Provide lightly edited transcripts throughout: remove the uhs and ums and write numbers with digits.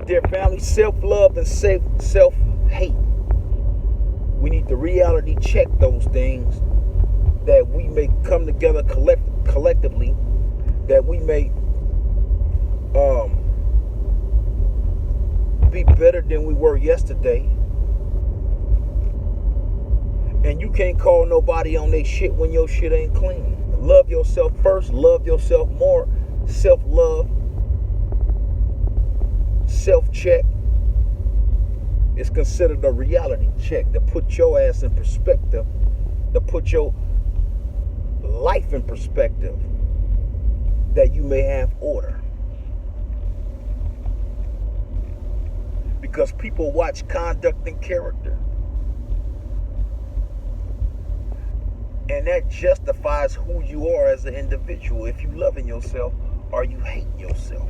dear family, self-love and self-hate. We need to reality check those things that we may come together collectively, that we may be better than we were yesterday. And you can't call nobody on their shit when your shit ain't clean. Love yourself first, love yourself more. Self-love, self-check is considered a reality check to put your ass in perspective, to put your life in perspective, that you may have order. Because people watch conduct and character, and that justifies who you are as an individual. If you loving yourself or you hating yourself.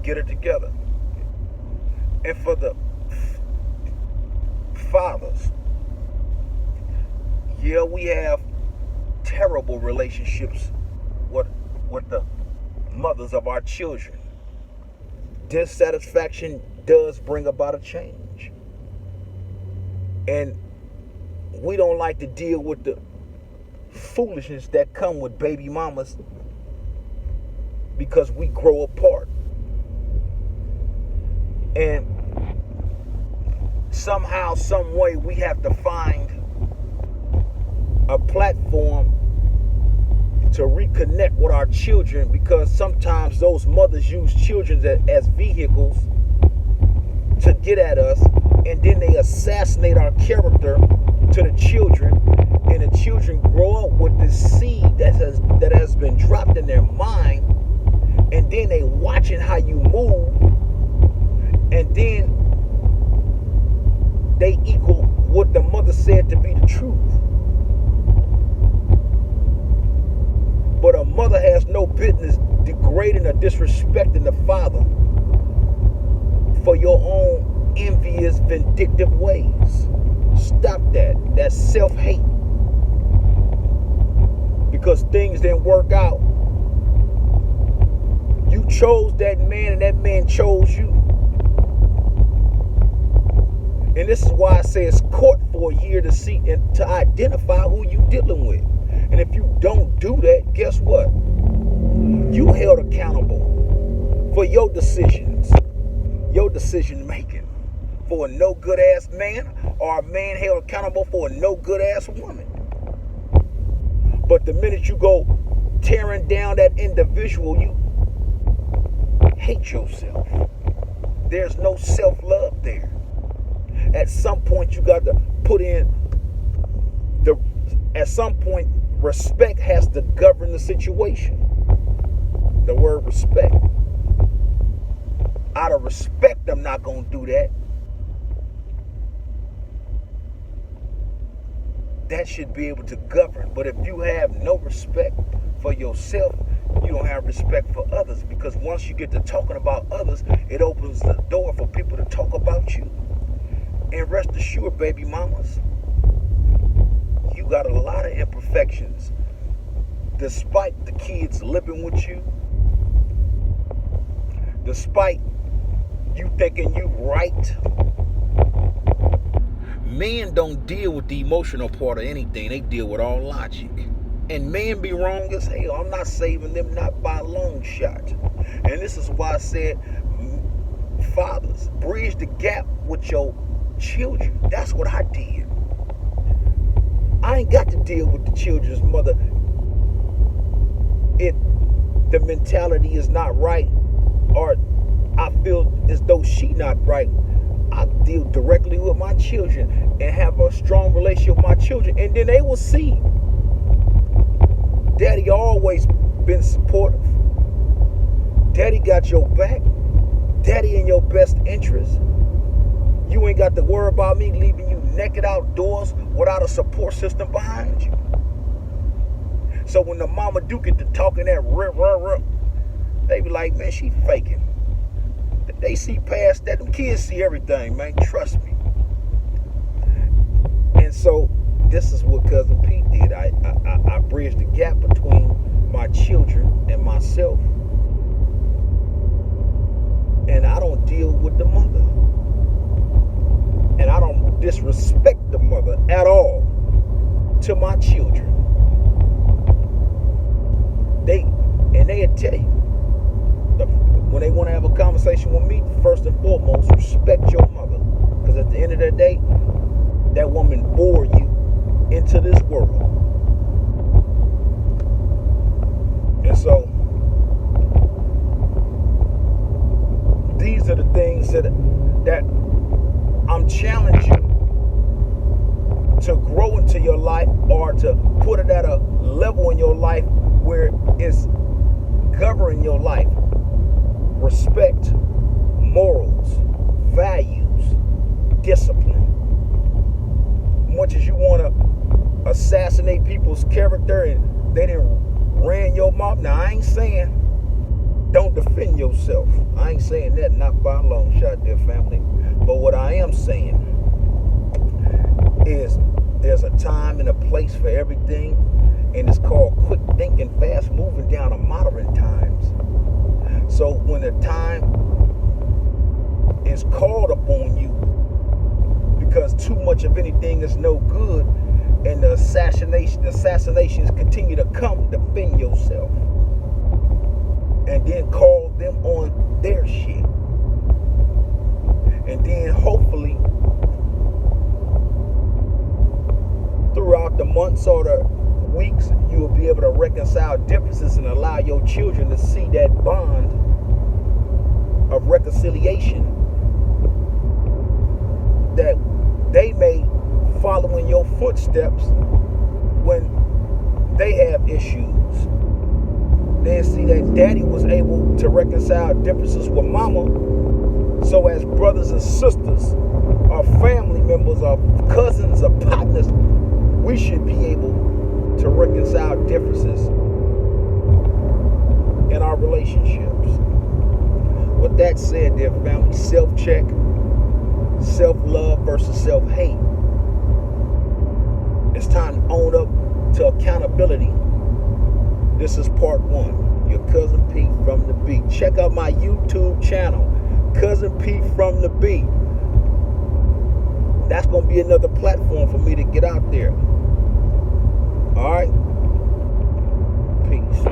Get it together. And for the fathers, yeah, we have terrible relationships with the mothers of our children. Dissatisfaction does bring about a change. And we don't like to deal with the foolishness that come with baby mamas because we grow apart. And somehow, some way, we have to find a platform to reconnect with our children, because sometimes those mothers use children as vehicles to get at us, and then they assassinate our character to the children, and the children grow up with this seed that has been dropped in their mind, and then they watching how you move, and then they equal what the mother said to be the truth. But a mother has no business degrading or disrespecting the father for your own envious, vindictive ways. Stop that. That's self-hate. Because things didn't work out. You chose that man and that man chose you. And this is why I say it's court for a year to see and to identify who you dealing with. And if you don't do that, guess what? You held accountable for your decisions, your decision making, for a no good ass man, or a man held accountable for a no good ass woman. But the minute you go tearing down that individual, you hate yourself. There's no self-love there. At some point, you got to put in at some point, respect has to govern the situation. The word respect. Out of respect, I'm not going to do that. That should be able to govern. But if you have no respect for yourself, you don't have respect for others. Because once you get to talking about others, it opens the door for people to talk about you. And rest assured, baby mamas, you got a lot of imperfections. Despite the kids living with you, despite you thinking you right, men don't deal with the emotional part of anything. They deal with all logic. And men be wrong as hell. I'm not saving them, not by a long shot. And this is why I said, fathers, bridge the gap with your children. That's what I did. I ain't got to deal with the children's mother if the mentality is not right, or I feel as though she not right. I deal directly with my children and have a strong relationship with my children, and then they will see Daddy always been supportive. Daddy got your back. Daddy in your best interest. You ain't got to worry about me leaving you naked outdoors without a support system behind you. So when the mama do get to talking that ruh, they be like, man, she faking. They see past that. Them kids see everything, man. Trust me. And so this is what Cousin Pete did. I bridged the gap between my children and myself. and I don't deal with the mother. And I don't disrespect the mother at all to my children. They'll tell you, when they want to have a conversation with me, first and foremost, respect your mother. Because at the end of the day, that woman bore you into this world. And so, these are the things that I'm challenging you to grow into your life, or to put it at a level in your life where it's governing your life. Respect, morals, values, discipline. Much as you want to assassinate people's character and they didn't ran your mouth. Now, I ain't saying don't defend yourself. I ain't saying that, not by a long shot, dear family. But what I am saying is there's a time and a place for everything, and it's called quick thinking, fast moving down to modern times. So when the time is called upon you, because too much of anything is no good, and the assassinations continue to come, defend yourself. And then call them on their shit. And then hopefully throughout the months or the weeks, you will be able to reconcile differences and allow your children to see that bond of reconciliation, that they may follow in your footsteps when they have issues. They see that daddy was able to reconcile differences with mama. So as brothers and sisters, or family members, or cousins, or partners, we should be able to reconcile differences in our relationships. With that said, dear family, self-check, self-love versus self-hate. It's time to own up to accountability. This is part 1. Your Cousin Pete from the Beat. Check out my YouTube channel, Cousin Pete from the Beat. That's going to be another platform for me to get out there. All right? Peace.